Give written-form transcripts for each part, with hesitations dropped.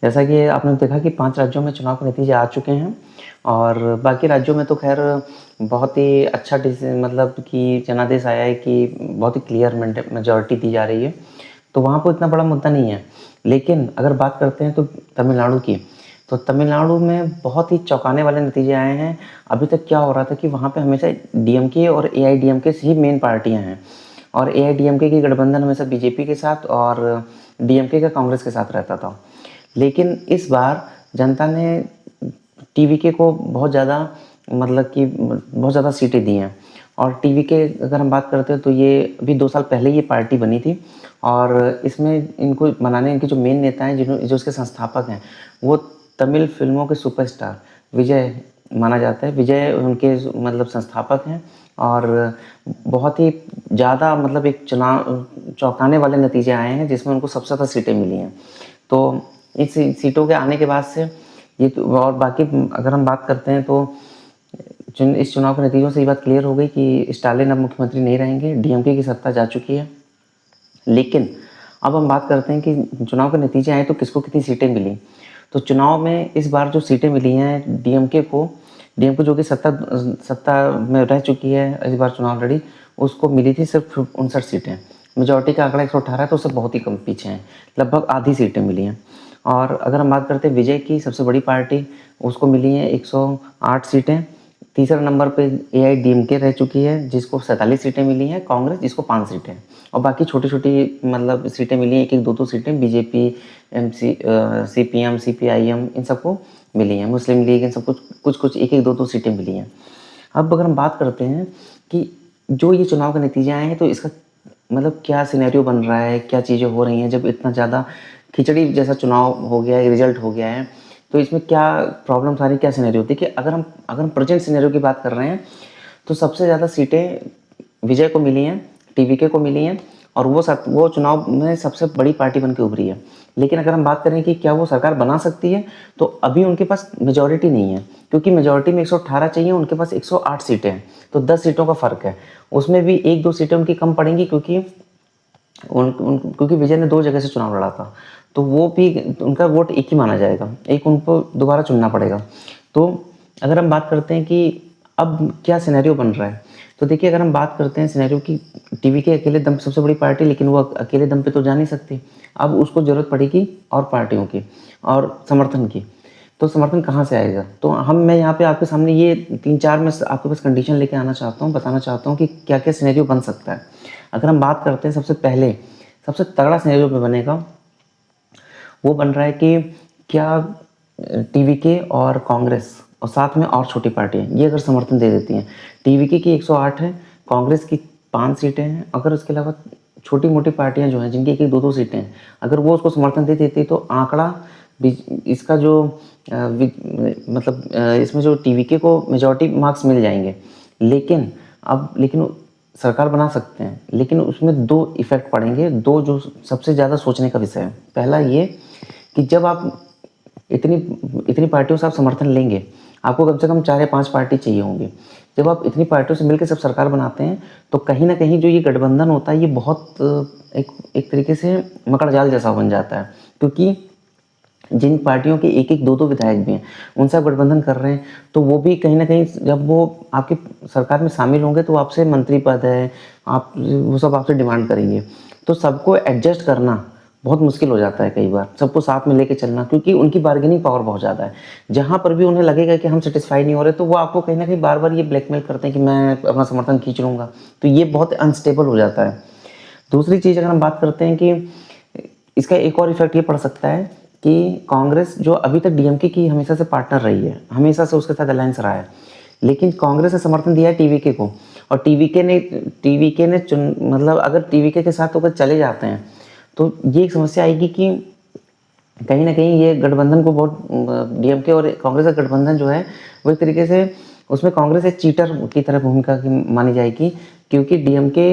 जैसा कि आपने देखा कि 5 राज्यों में चुनाव के नतीजे आ चुके हैं और बाकी राज्यों में तो ख़ैर बहुत ही अच्छा मतलब कि जनादेश आया है कि बहुत ही क्लियर मेजॉरिटी दी जा रही है, तो वहाँ पर इतना बड़ा मुद्दा नहीं है। लेकिन अगर बात करते हैं तो तमिलनाडु की, तो तमिलनाडु में बहुत ही चौंकाने वाले नतीजे आए हैं। अभी तक क्या हो रहा था कि वहाँ पे हमेशा डीएमके और एआईडीएमके ही मेन पार्टियाँ हैं और एआईडीएमके की गठबंधन हमेशा बीजेपी के साथ और डीएमके का कांग्रेस के साथ रहता था। लेकिन इस बार जनता ने टीवीके को बहुत ज़्यादा मतलब कि बहुत ज़्यादा सीटें दी हैं और टीवीके अगर हम बात करते हैं तो ये अभी 2 साल पहले ये पार्टी बनी थी और इसमें इनको बनाने इनके जो मेन नेता हैं जो इसके संस्थापक हैं वो तमिल फिल्मों के सुपरस्टार विजय माना जाता है। विजय उनके मतलब संस्थापक हैं और बहुत ही ज़्यादा मतलब एक चुनाव चौंकाने वाले नतीजे आए हैं जिसमें उनको सबसे ज़्यादा सीटें मिली हैं। तो इस सीटों के आने के बाद से ये तो और बाकी अगर हम बात करते हैं तो इस चुनाव के नतीजों से ये बात क्लियर हो गई कि स्टालिन अब मुख्यमंत्री नहीं रहेंगे, डीएमके की सत्ता जा चुकी है। लेकिन अब हम बात करते हैं कि चुनाव के नतीजे आए तो किसको कितनी सीटें मिली। तो चुनाव में इस बार जो सीटें मिली हैं डीएमके जो कि सत्ता में रह चुकी है, इस बार चुनाव लड़ी, उसको मिली थी सिर्फ 59 सीटें। मेजॉरिटी का आंकड़ा 118 है तो उससे बहुत ही कम पीछे हैं, लगभग आधी सीटें मिली हैं। और अगर हम बात करते हैं विजय की, सबसे बड़ी पार्टी, उसको मिली हैं 108 सीटें। तीसरा नंबर पे एआईडीएमके रह चुकी है जिसको 47 सीटें मिली हैं, कांग्रेस जिसको 5 सीटें और बाकी छोटी-छोटी मतलब सीटें मिली हैं, 1-1 2-2 सीटें बीजेपी, सीपीएम, सीपीआईएम इन सबको मिली हैं, मुस्लिम लीग इन सब कुछ-कुछ 1-1 2-2 सीटें मिली हैं। अब अगर हम बात करते हैं कि जो ये चुनाव के नतीजे आए हैं तो इसका मतलब क्या सिनेरियो बन रहा है, क्या चीज़ें हो रही हैं जब इतना ज़्यादा खिचड़ी जैसा चुनाव हो गया है, रिजल्ट हो गया है, तो इसमें क्या प्रॉब्लम्स आ रही, क्या सिनेरियो होती है कि अगर हम प्रेजेंट सिनेरियो की बात कर रहे हैं तो सबसे ज़्यादा सीटें विजय को मिली हैं, टीवीके को मिली हैं और वो चुनाव में सबसे बड़ी पार्टी बन के उभरी है। लेकिन अगर हम बात करें कि क्या वो सरकार बना सकती है, तो अभी उनके पास मेजॉरिटी नहीं है क्योंकि मेजॉरिटी में 118 चाहिए, उनके पास 108 सीटें हैं, तो 10 सीटों का फ़र्क है। उसमें भी 1-2 सीटें उनकी कम पड़ेंगी क्योंकि विजय ने 2 जगह से चुनाव लड़ा था, तो वो भी उनका वोट एक ही माना जाएगा, एक उनको दोबारा चुनना पड़ेगा। तो अगर हम बात करते हैं कि अब क्या सिनेरियो बन रहा है, तो देखिए अगर हम बात करते हैं सिनेरियो की, टीवी के अकेले दम सबसे बड़ी पार्टी, लेकिन वो अकेले दम पे तो जा नहीं सकती। अब उसको ज़रूरत पड़ेगी और पार्टियों की और समर्थन की। तो समर्थन कहाँ से आएगा? तो मैं यहाँ पे आपके सामने ये 3-4 मैं आपके पास कंडीशन लेके आना चाहता हूँ, बताना चाहता हूँ कि क्या-क्या सिनेरियो बन सकता है। अगर हम बात करते हैं सबसे तगड़ा सिनेरियो जो बनेगा, वो बन रहा है कि क्या टीवीके और कांग्रेस और साथ में और छोटी पार्टियाँ ये अगर समर्थन दे देती हैं, टीवीके की 108 है, कांग्रेस की 5 सीटें हैं, अगर उसके अलावा छोटी-मोटी पार्टियाँ जो हैं जिनकी 1-1 2-2 सीटें हैं, अगर वो उसको समर्थन दे देती तो आंकड़ा इसका जो इसमें जो टीवीके को मेजॉरिटी मार्क्स मिल जाएंगे। लेकिन सरकार बना सकते हैं, लेकिन उसमें 2 इफ़ेक्ट पड़ेंगे, 2 जो सबसे ज़्यादा सोचने का विषय है। पहला ये कि जब आप इतनी पार्टियों से आप समर्थन लेंगे, आपको कम से कम 4 या 5 पार्टी चाहिए होंगी। जब आप इतनी पार्टियों से मिलकर सब सरकार बनाते हैं, तो कहीं न कहीं जो ये गठबंधन होता है, ये बहुत एक तरीके से मकड़जाल जैसा बन जाता है। क्योंकि जिन पार्टियों के 1-1 2-2 विधायक भी हैं, उनसे आप गठबंधन कर रहे हैं, तो वो भी कहीं न कहीं जब वो आपकी सरकार में शामिल होंगे, तो आपसे मंत्री पद है, वो सब आपसे डिमांड करेंगे। तो सबको एडजस्ट करना बहुत मुश्किल हो जाता है कई बार, सबको साथ में लेके चलना, क्योंकि उनकी बार्गेनिंग पावर बहुत ज़्यादा है। जहाँ पर भी उन्हें लगेगा कि हम सैटिस्फाई नहीं हो रहे, तो वो आपको कहीं न कहीं बार-बार ये ब्लैकमेल करते हैं कि मैं अपना समर्थन खींच लूँगा, तो ये बहुत अनस्टेबल हो जाता है। दूसरी चीज़ अगर हम बात करते हैं कि इसका एक और इफ़ेक्ट ये पड़ सकता है कि कांग्रेस जो अभी तक डीएमके की हमेशा से पार्टनर रही है, हमेशा से उसके साथ अलायंस रहा है, लेकिन कांग्रेस ने समर्थन दिया है टीवीके को और टीवीके ने मतलब अगर टीवीके के साथ होकर चले जाते हैं, तो ये एक समस्या आएगी कि कहीं न कहीं ये गठबंधन को बहुत डीएमके और कांग्रेस का गठबंधन जो है, वो एक तरीके से उसमें कांग्रेस एक चीटर की तरह भूमिका की मानी जाएगी, क्योंकि डीएमके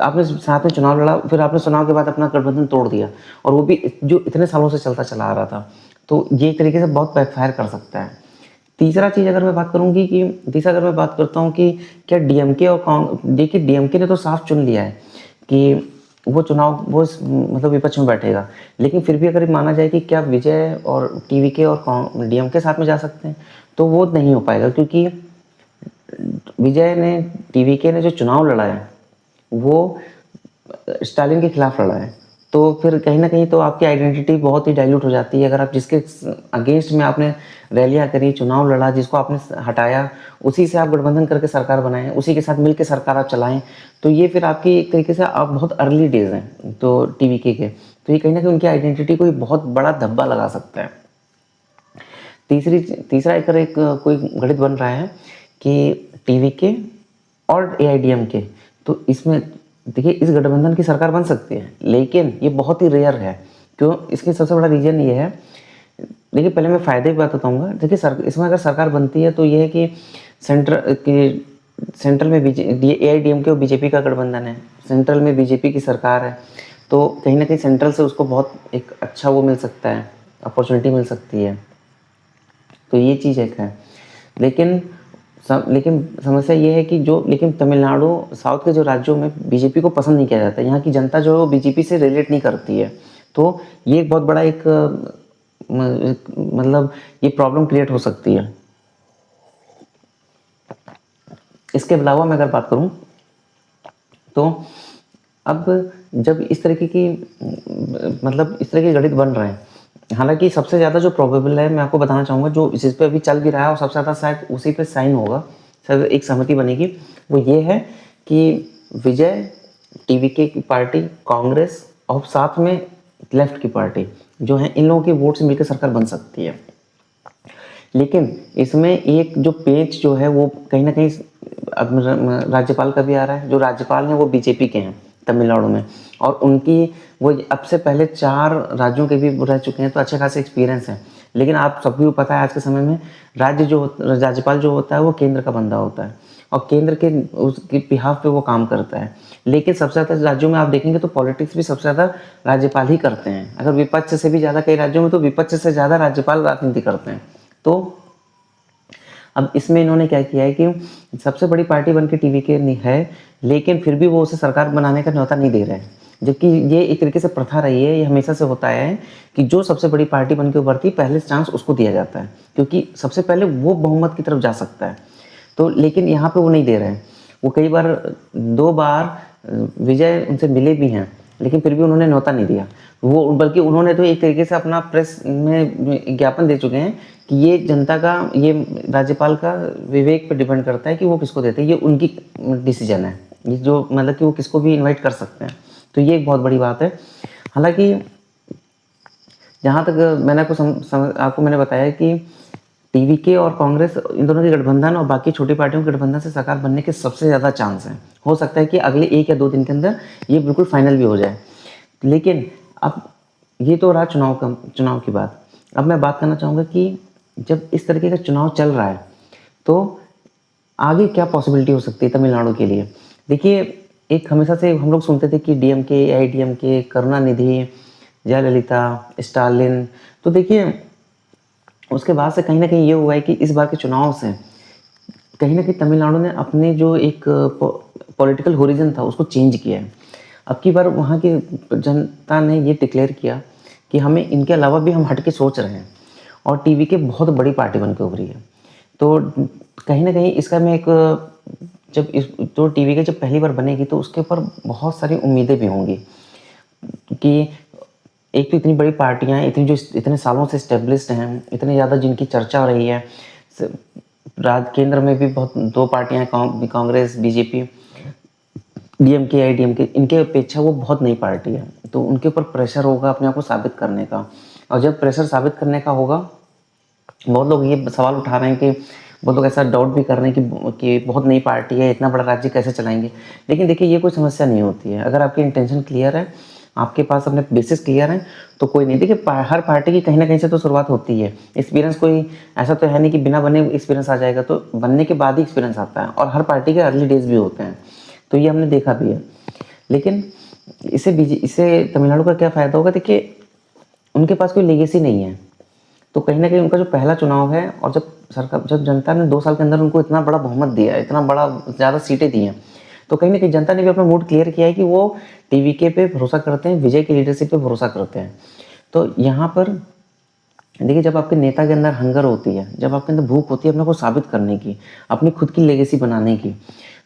आपने साथ में चुनाव लड़ा, फिर आपने चुनाव के बाद अपना गठबंधन तोड़ दिया और वो भी जो इतने सालों से चलता चला आ रहा था, तो ये एक तरीके से बहुत बैकफायर कर सकता है। तीसरा अगर मैं बात करता हूँ कि क्या डीएमके और देखिए डीएमके ने तो साफ चुन लिया है कि वो चुनाव वो मतलब विपक्ष में बैठेगा। लेकिन फिर भी अगर माना जाए कि क्या विजय और टीवीके और डीएमके साथ में जा सकते हैं, तो वो नहीं हो पाएगा, क्योंकि विजय ने, टीवीके ने जो चुनाव लड़ा है वो स्टालिन के खिलाफ लड़ा है। तो फिर कहीं ना कहीं तो आपकी आइडेंटिटी बहुत ही डाइल्यूट हो जाती है। अगर आप जिसके अगेंस्ट में आपने रैलियां करी, चुनाव लड़ा, जिसको आपने हटाया, उसी से आप गठबंधन करके सरकार बनाएं, उसी के साथ मिलकर सरकार आप चलाएं, तो ये फिर आपकी एक तरीके से आप बहुत अर्ली डेज हैं तो टीवीके के, तो ये कहीं ना कहीं उनकी आइडेंटिटी को बहुत बड़ा धब्बा लगा सकता है। तीसरा एक कोई गणित बन रहा है कि टीवीके और एआईडीएमके, तो इसमें देखिए इस गठबंधन की सरकार बन सकती है, लेकिन ये बहुत ही रेयर है। क्यों? इसकी सबसे बड़ा रीजन ये है, देखिए पहले मैं फ़ायदे की बात बताऊंगा। देखिए इसमें अगर सरकार बनती है तो ये है कि सेंट्रल में एआईडीएमके और बीजेपी का गठबंधन है, सेंट्रल में बीजेपी की सरकार है, तो कहीं ना कहीं सेंट्रल से उसको बहुत एक अच्छा वो मिल सकता है, अपॉर्चुनिटी मिल सकती है। तो ये चीज़ एक है। लेकिन समस्या ये है कि लेकिन तमिलनाडु, साउथ के जो राज्यों में बीजेपी को पसंद नहीं किया जाता है, यहाँ की जनता जो है वो बीजेपी से रिलेट नहीं करती है, तो ये एक बहुत बड़ा मतलब ये प्रॉब्लम क्रिएट हो सकती है। इसके अलावा मैं अगर बात करूँ तो अब जब इस तरह के गणित बन रहे हैं, हालांकि सबसे ज़्यादा जो प्रोबेबल है, मैं आपको बताना चाहूँगा, जो जिस पे अभी चल भी रहा है और सबसे ज़्यादा शायद उसी पे साइन होगा, शायद एक सहमति बनेगी, वो ये है कि विजय, टीवीके की पार्टी, कांग्रेस और साथ में लेफ्ट की पार्टी जो है, इन लोगों के वोट से मिलकर सरकार बन सकती है। लेकिन इसमें एक जो पेच जो है वो कहीं ना कहीं अब राज्यपाल का भी आ रहा है। जो राज्यपाल हैं वो बीजेपी के हैं तमिलनाडु में, और उनकी वो अब से पहले 4 राज्यों के भी रह चुके हैं, तो अच्छे खासे एक्सपीरियंस है। लेकिन आप सबको भी पता है आज के समय में राज्यपाल जो होता है वो केंद्र का बंदा होता है, और केंद्र के उसके बिहाफ पे वो काम करता है। लेकिन सबसे ज़्यादा राज्यों में आप देखेंगे तो पॉलिटिक्स भी सबसे ज़्यादा राज्यपाल ही करते हैं। अगर विपक्ष से भी ज़्यादा, कई राज्यों में तो विपक्ष से ज़्यादा राज्यपाल राजनीति करते हैं। तो अब इसमें इन्होंने क्या किया है कि सबसे बड़ी पार्टी बन के टीवीके है, लेकिन फिर भी वो उसे सरकार बनाने का न्योता नहीं दे रहे हैं। जबकि ये एक तरीके से प्रथा रही है, ये हमेशा से होता है कि जो सबसे बड़ी पार्टी बन के उभरती है पहले चांस उसको दिया जाता है, क्योंकि सबसे पहले वो बहुमत की तरफ जा सकता है। तो लेकिन यहाँ पे वो नहीं दे रहे हैं। वो कई बार 2 बार विजय उनसे मिले भी हैं, लेकिन फिर भी उन्होंने न्योता नहीं दिया। वो बल्कि उन्होंने तो एक तरीके से अपना प्रेस में ज्ञापन दे चुके हैं कि ये जनता का, ये राज्यपाल का विवेक पर डिपेंड करता है कि वो किसको देते हैं, ये उनकी डिसीजन है, ये जो मतलब कि वो किसको भी इनवाइट कर सकते हैं। तो ये एक बहुत बड़ी बात है। हालांकि जहाँ तक मैंने आपको मैंने बताया कि टीवीके और कांग्रेस, इन दोनों के गठबंधन और बाकी छोटी पार्टियों के गठबंधन से सरकार बनने के सबसे ज़्यादा चांस हैं। हो सकता है कि अगले 1 या 2 दिन के अंदर ये बिल्कुल फाइनल भी हो जाए। लेकिन अब ये तो रहा चुनाव की बात। अब मैं बात करना चाहूँगा कि जब इस तरीके का चुनाव चल रहा है तो आगे क्या पॉसिबिलिटी हो सकती है तमिलनाडु के लिए। देखिए एक हमेशा से हम लोग सुनते थे कि DMK, AIADMK, Karunanidhi, Jayalalithaa, Stalin, तो देखिए उसके बाद से कहीं ना कहीं ये हुआ है कि इस बार के चुनाव से कहीं ना कहीं तमिलनाडु ने अपने जो एक पॉलिटिकल होरिजन था उसको चेंज किया है। अब की बार वहाँ की जनता ने ये डिक्लेयर किया कि हमें इनके अलावा भी हम हट के सोच रहे हैं, और टीवी के बहुत बड़ी पार्टी बन के उभरी है। तो कहीं ना कहीं इसका मैं तो टीवी के जब पहली बार बनेगी तो उसके ऊपर बहुत सारी उम्मीदें भी होंगी कि एक तो इतनी बड़ी पार्टियां, इतने सालों से इस्टेब्लिश्ड हैं, इतने ज़्यादा जिनकी चर्चा हो रही है, केंद्र में भी बहुत 2 पार्टियां, कांग्रेस, बीजेपी, डीएमके, आईडीएमके, इनके अपेक्षा वो बहुत नई पार्टी है, तो उनके ऊपर प्रेशर होगा अपने आप को साबित करने का। और जब प्रेशर साबित करने का होगा, बहुत लोग ये सवाल उठा रहे हैं कि बहुत लोग ऐसा डाउट भी कर रहे हैं कि बहुत नई पार्टी है, इतना बड़ा राज्य कैसे चलाएंगे। लेकिन देखिए ये कोई समस्या नहीं होती है, अगर आपकी इंटेंशन क्लियर है, आपके पास अपने बेसिस क्लियर हैं, तो कोई नहीं। देखिए हर पार्टी की कहीं ना कहीं से तो शुरुआत होती है। एक्सपीरियंस कोई ऐसा तो है नहीं कि बिना बने एक्सपीरियंस आ जाएगा, तो बनने के बाद ही एक्सपीरियंस आता है, और हर पार्टी के अर्ली डेज भी होते हैं, तो ये हमने देखा भी है। लेकिन इससे तमिलनाडु का क्या फ़ायदा होगा? देखिए उनके पास कोई लेगेसी नहीं है, तो कहीं ना कहीं उनका जो पहला चुनाव है, और जब जनता ने 2 साल के अंदर उनको इतना बड़ा बहुमत दिया, इतना बड़ा ज़्यादा सीटें दी हैं, तो कहीं ना कहीं जनता ने भी अपना मूड क्लियर किया है कि वो टीवीके पे भरोसा करते हैं, विजय की लीडरशिप पे भरोसा करते हैं। तो यहाँ पर देखिए, जब आपके नेता के अंदर हंगर होती है, जब आपके अंदर भूख होती है अपने को साबित करने की, अपनी खुद की लेगेसी बनाने की,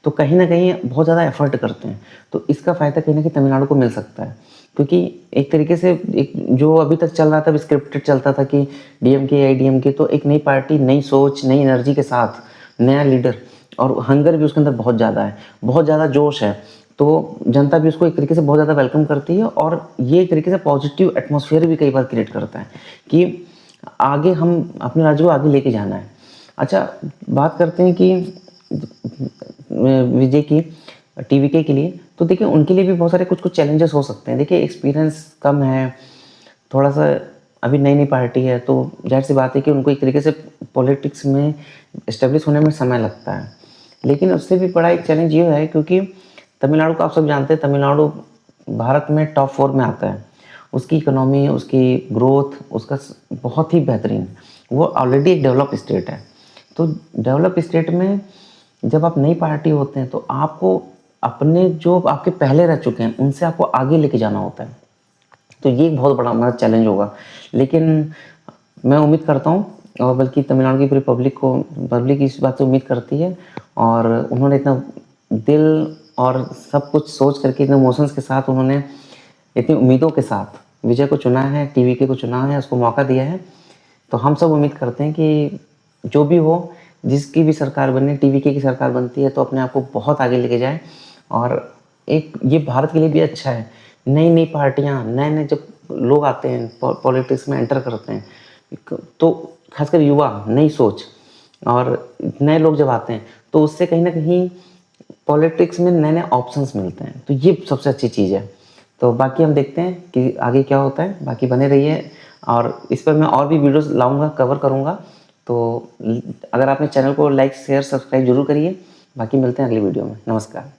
तो कहीं ना कहीं बहुत ज़्यादा एफर्ट करते हैं। तो इसका फ़ायदा कहीं ना कहीं तमिलनाडु को मिल सकता है, क्योंकि एक तरीके से एक जो अभी तक चल रहा था, स्क्रिप्टेड चलता था कि डीएमके आईडीएमके, तो एक नई पार्टी, नई सोच, नई एनर्जी के साथ नया लीडर, और हंगर भी उसके अंदर बहुत ज़्यादा है, बहुत ज़्यादा जोश है। तो जनता भी उसको एक तरीके से बहुत ज़्यादा वेलकम करती है, और ये एक तरीके से पॉजिटिव एटमॉस्फेयर भी कई बार क्रिएट करता है कि आगे हम अपने राज्य को आगे लेके जाना है। अच्छा, बात करते हैं कि विजय की टीवीके के लिए, तो देखिए उनके लिए भी बहुत सारे कुछ कुछ चैलेंजेस हो सकते हैं। देखिए, एक्सपीरियंस कम है, थोड़ा सा अभी नई नई पार्टी है, तो जाहिर सी बात है कि उनको एक तरीके से पॉलिटिक्स में इस्टेब्लिश होने में समय लगता है। लेकिन उससे भी बड़ा एक चैलेंज ये है, क्योंकि तमिलनाडु को आप सब जानते हैं, तमिलनाडु भारत में टॉप 4 में आता है। उसकी इकोनॉमी, उसकी ग्रोथ, उसका बहुत ही बेहतरीन, वो ऑलरेडी एक डेवलप स्टेट है। तो डेवलप स्टेट में जब आप नई पार्टी होते हैं, तो आपको अपने जो आपके पहले रह चुके हैं उनसे आपको आगे लेके जाना होता है। तो ये एक बहुत बड़ा हमारा चैलेंज होगा। लेकिन मैं उम्मीद करता हूँ, और बल्कि तमिलनाडु की पूरी पब्लिक इस बात से उम्मीद करती है, और उन्होंने इतना दिल और सब कुछ सोच करके, इतने इमोशंस के साथ, उन्होंने इतनी उम्मीदों के साथ विजय को चुना है, टीवीके को चुना है, उसको मौका दिया है। तो हम सब उम्मीद करते हैं कि जो भी हो, जिसकी भी सरकार बने, टीवीके की सरकार बनती है तो अपने आप को बहुत आगे लेके जाए। और एक ये भारत के लिए भी अच्छा है, नई नई पार्टियाँ, नए नए जब लोग आते हैं पॉलिटिक्स में एंटर करते हैं, तो खासकर युवा, नई सोच और नए लोग जब आते हैं, तो उससे कहीं ना कहीं पॉलिटिक्स में नए नए ऑप्शंस मिलते हैं। तो ये सबसे अच्छी चीज़ है। तो बाकी हम देखते हैं कि आगे क्या होता है। बाकी बने रहिए, और इस पर मैं और भी वीडियोस लाऊंगा, कवर करूंगा। तो अगर आपने चैनल को लाइक, शेयर, सब्सक्राइब जरूर करिए। बाकी मिलते हैं अगली वीडियो में। नमस्कार।